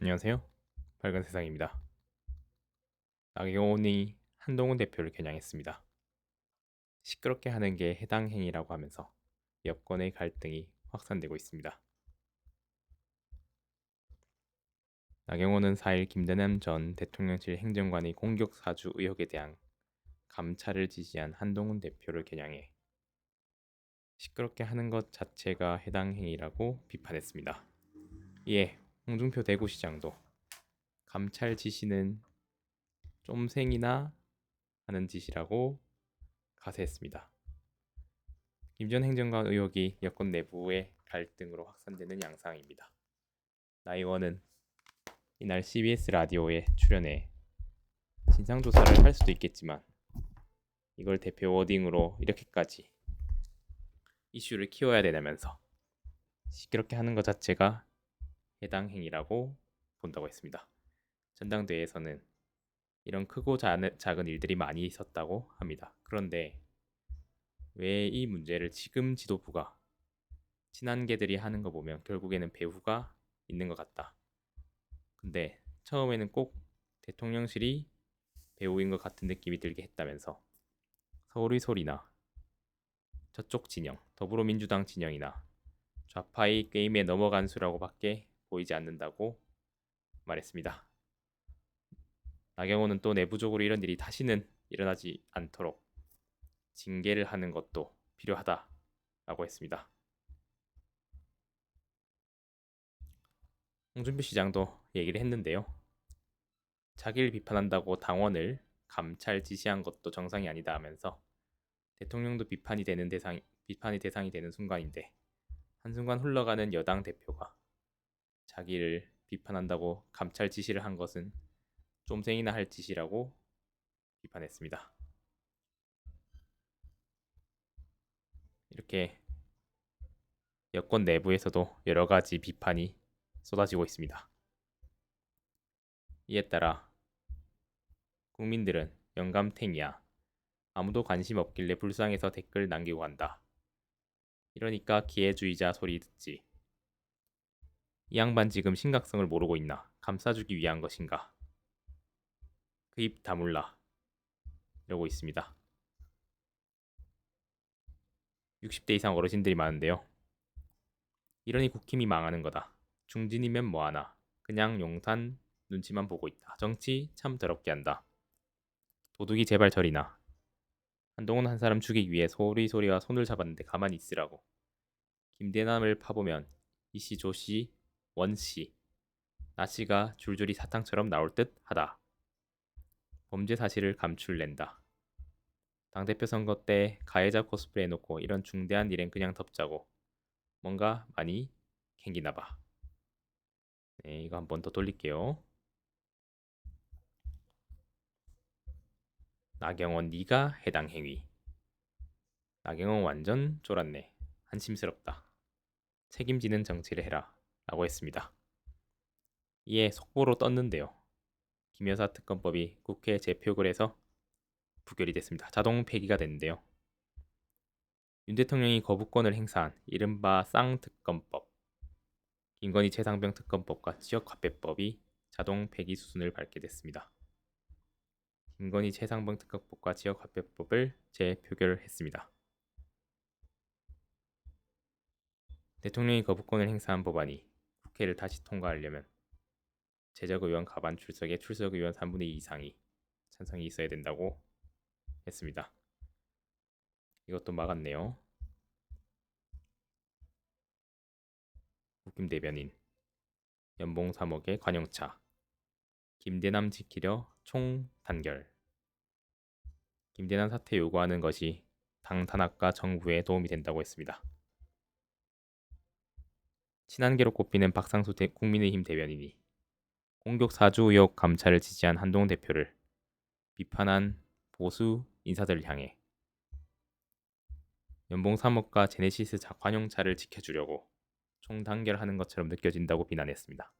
안녕하세요. 밝은 세상입니다. 나경원이 한동훈 대표를 겨냥했습니다. 시끄럽게 하는 게 해당 행위라고 하면서 여권의 갈등이 확산되고 있습니다. 나경원은 4일 김대남 전 대통령실 행정관의 공격 사주 의혹에 대한 감찰을 지시한 한동훈 대표를 겨냥해 시끄럽게 하는 것 자체가 해당 행위라고 비판했습니다. 이에 홍준표 대구시장도 감찰 지시는 쫌생이나 하는 짓이라고 가세했습니다. 김 전 행정관 의혹이 여권 내부의 갈등으로 확산되는 양상입니다. 나 의원은 이날 CBS 라디오에 출연해 진상조사를 할 수도 있겠지만 이걸 대표 워딩으로 이렇게까지 이슈를 키워야 되냐면서 시끄럽게 하는 것 자체가 해당 행위라고 본다고 했습니다. 전당대회에서는 이런 크고 작은 일들이 많이 있었다고 합니다. 그런데 왜 이 문제를 지금 지도부가 친한계들이 하는 거 보면 결국에는 배후가 있는 것 같다. 근데 처음에는 꼭 대통령실이 배우인 것 같은 느낌이 들게 했다면서 서울의 소리나 저쪽 진영, 더불어민주당 진영이나 좌파의 게임에 넘어간 수라고밖에 보이지 않는다고 말했습니다. 나경원은 또 내부적으로 이런 일이 다시는 일어나지 않도록 징계를 하는 것도 필요하다라고 했습니다. 홍준표 시장도 얘기를 했는데요. 자기를 비판한다고 당원을 감찰 지시한 것도 정상이 아니다 하면서 대통령도 비판이 대상이 되는 순간인데 한순간 흘러가는 여당 대표가 자기를 비판한다고 감찰 지시를 한 것은 쫌생이나 할 짓이라고 비판했습니다. 이렇게 여권 내부에서도 여러 가지 비판이 쏟아지고 있습니다. 이에 따라 국민들은 영감탱이야. 아무도 관심 없길래 불쌍해서 댓글 남기고 간다. 이러니까 기회주의자 소리 듣지. 이 양반 지금 심각성을 모르고 있나? 감싸주기 위한 것인가? 그 입 다물라. 이러고 있습니다. 60대 이상 어르신들이 많은데요. 이러니 국힘이 망하는 거다. 중진이면 뭐하나. 그냥 용산 눈치만 보고 있다. 정치 참 더럽게 한다. 도둑이 제발 저리나. 한동훈 한 사람 죽이기 위해 소리소리와 손을 잡았는데 가만히 있으라고. 김대남을 파보면 이씨 조씨 원씨 나씨가 줄줄이 사탕처럼 나올 듯 하다. 범죄 사실을 감출낸다. 당대표 선거 때 가해자 코스프레 해놓고 이런 중대한 일엔 그냥 덮자고. 뭔가 많이 캥기나 봐. 네, 이거 한 번 더 돌릴게요. 나경원 네가 해당 행위. 나경원 완전 쫄았네. 한심스럽다. 책임지는 정치를 해라. 라고 했습니다. 이에 속보로 떴는데요. 김여사 특검법이 국회 재표결에서 부결이 됐습니다. 자동 폐기가 됐는데요. 윤 대통령이 거부권을 행사한 이른바 쌍특검법, 김건희 최상병 특검법과 지역화폐법이 자동 폐기 수순을 밟게 됐습니다. 김건희 최상병 특검법과 지역화폐법을 재표결했습니다. 대통령이 거부권을 행사한 법안이 국회를 다시 통과하려면 제적의원 가반 출석에 출석의원 3분의 2 이상이 찬성이 있어야 된다고 했습니다. 이것도 막았네요. 국힘 대변인 연봉 3억의 관용차 김대남 지키려 총 단결. 김대남 사퇴 요구하는 것이 당 단합과 정부에 도움이 된다고 했습니다. 친한계로 꼽히는 박상수 국민의힘 대변인이 공격 사주 의혹 감찰을 지지한 한동훈 대표를 비판한 보수 인사들을 향해 연봉 3억과 제네시스 관용차를 지켜주려고 총단결하는 것처럼 느껴진다고 비난했습니다.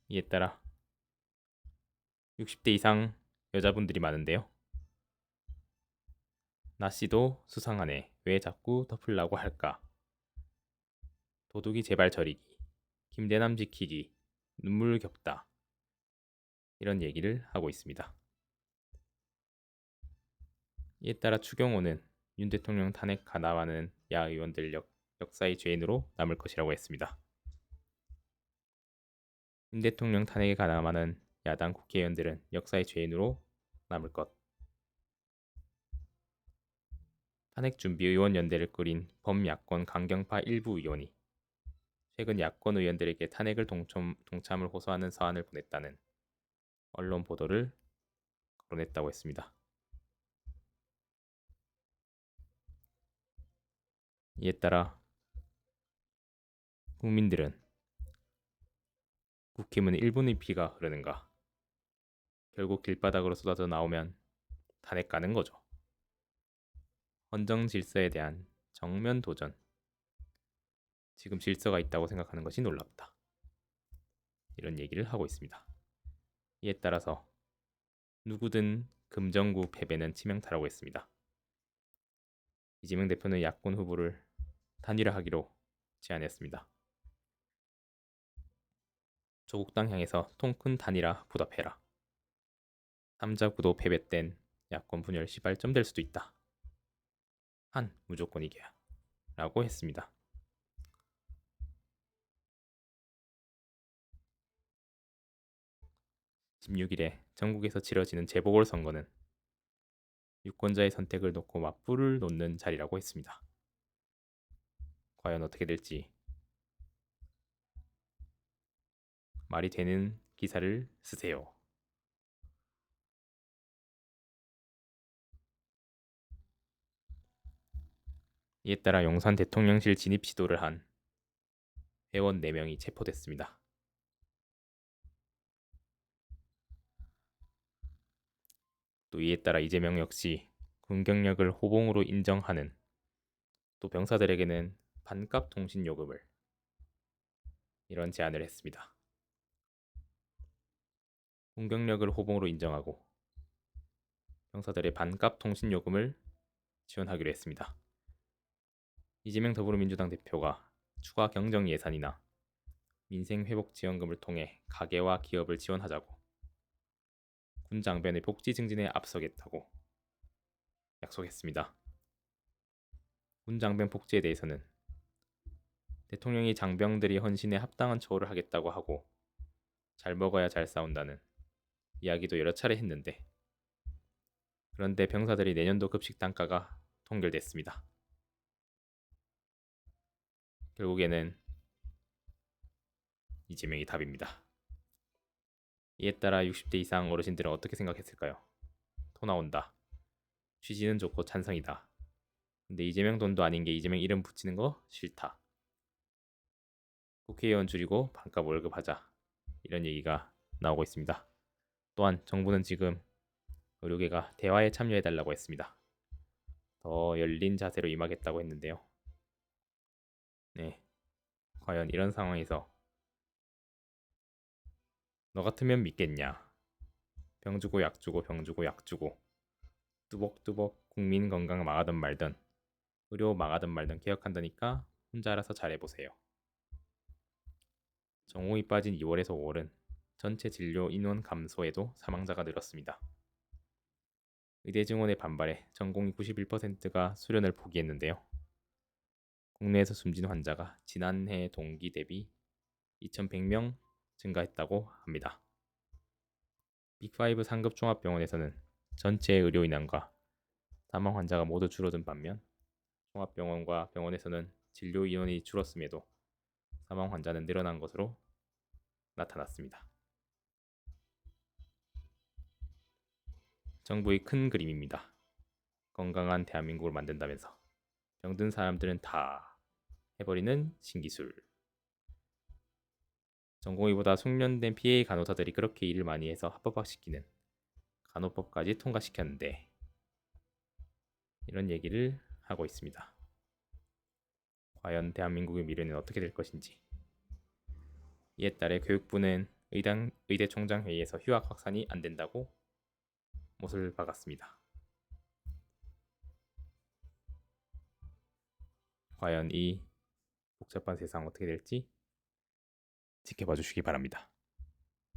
이에 따라 60대 이상 여자분들이 많은데요. 나씨도 수상하네. 왜 자꾸 덮으려고 할까? 도둑이 제발 저리기. 김대남 지키기, 눈물 겹다 이런 얘기를 하고 있습니다. 이에 따라 추경호는 윤 대통령 탄핵 가담하는 야 의원들 역사의 죄인으로 남을 것이라고 했습니다. 윤 대통령 탄핵에 가담하는 야당 국회의원들은 역사의 죄인으로 남을 것. 탄핵준비의원연대를 꾸린 범야권 강경파 일부 의원이 최근 야권 의원들에게 탄핵을 동참을 호소하는 서한을 보냈다는 언론 보도를 거론했다고 했습니다. 이에 따라 국민들은 국힘은 1분의 피가 흐르는가? 결국 길바닥으로 쏟아져 나오면 탄핵 가는 거죠. 헌정 질서에 대한 정면 도전. 지금 질서가 있다고 생각하는 것이 놀랍다. 이런 얘기를 하고 있습니다. 이에 따라서 누구든 금정구 패배는 치명타라고 했습니다. 이재명 대표는 야권 후보를 단일화하기로 제안했습니다. 조국당 향해서 통큰 단일화 보답해라. 3자 구도 패배 땐 야권 분열 시발점 될 수도 있다. 한 무조건 이겨야 라고 했습니다. (16일에) 전국에서 치러지는 재보궐선거는 유권자의 선택을 놓고 맞불을 놓는 자리라고 했습니다. 과연 어떻게 될지 말이 되는 기사를 쓰세요. 이에 따라 용산 대통령실 진입 시도를 한 회원 4명이 체포됐습니다. 또 이에 따라 이재명 역시 군 경력을 호봉으로 인정하는, 또 병사들에게는 반값 통신 요금을, 이런 제안을 했습니다. 군 경력을 호봉으로 인정하고 병사들의 반값 통신 요금을 지원하기로 했습니다. 이재명 더불어민주당 대표가 추가 경정 예산이나 민생회복지원금을 통해 가계와 기업을 지원하자고, 군 장병의 복지 증진에 앞서겠다고 약속했습니다. 군 장병 복지에 대해서는 대통령이 장병들이 헌신에 합당한 처우를 하겠다고 하고 잘 먹어야 잘 싸운다는 이야기도 여러 차례 했는데, 그런데 병사들이 내년도 급식 단가가 통결됐습니다. 결국에는 이재명이 답입니다. 이에 따라 60대 이상 어르신들은 어떻게 생각했을까요? 토 나온다. 취지는 좋고 찬성이다. 근데 이재명 돈도 아닌 게 이재명 이름 붙이는 거 싫다. 국회의원 줄이고 반값 월급 하자. 이런 얘기가 나오고 있습니다. 또한 정부는 지금 의료계가 대화에 참여해달라고 했습니다. 더 열린 자세로 임하겠다고 했는데요. 네, 과연 이런 상황에서 너 같으면 믿겠냐? 병 주고 약 주고 병 주고 약 주고 뚜벅뚜벅 국민 건강 망하든 말든 의료 망하든 말든 개혁한다니까 혼자 알아서 잘해보세요. 정오이 빠진 2월에서 5월은 전체 진료 인원 감소에도 사망자가 늘었습니다. 의대 증원에 반발해 전공의 91%가 수련을 포기했는데요. 국내에서 숨진 환자가 지난해 동기 대비 2,100명 증가했다고 합니다. 빅5 상급 종합병원에서는 전체 의료 인원과 사망 환자가 모두 줄어든 반면 종합병원과 병원에서는 진료 인원이 줄었음에도 사망 환자는 늘어난 것으로 나타났습니다. 정부의 큰 그림입니다. 건강한 대한민국을 만든다면서 병든 사람들은 다 해버리는 신기술. 전공의보다 숙련된 PA 간호사들이 그렇게 일을 많이 해서 합법화시키는 간호법까지 통과시켰는데, 이런 얘기를 하고 있습니다. 과연 대한민국의 미래는 어떻게 될 것인지. 이에 따라 교육부는 의대 총장 회의에서 휴학 확산이 안 된다고 못을 박았습니다. 과연 이 복잡한 세상 어떻게 될지 지켜봐 주시기 바랍니다.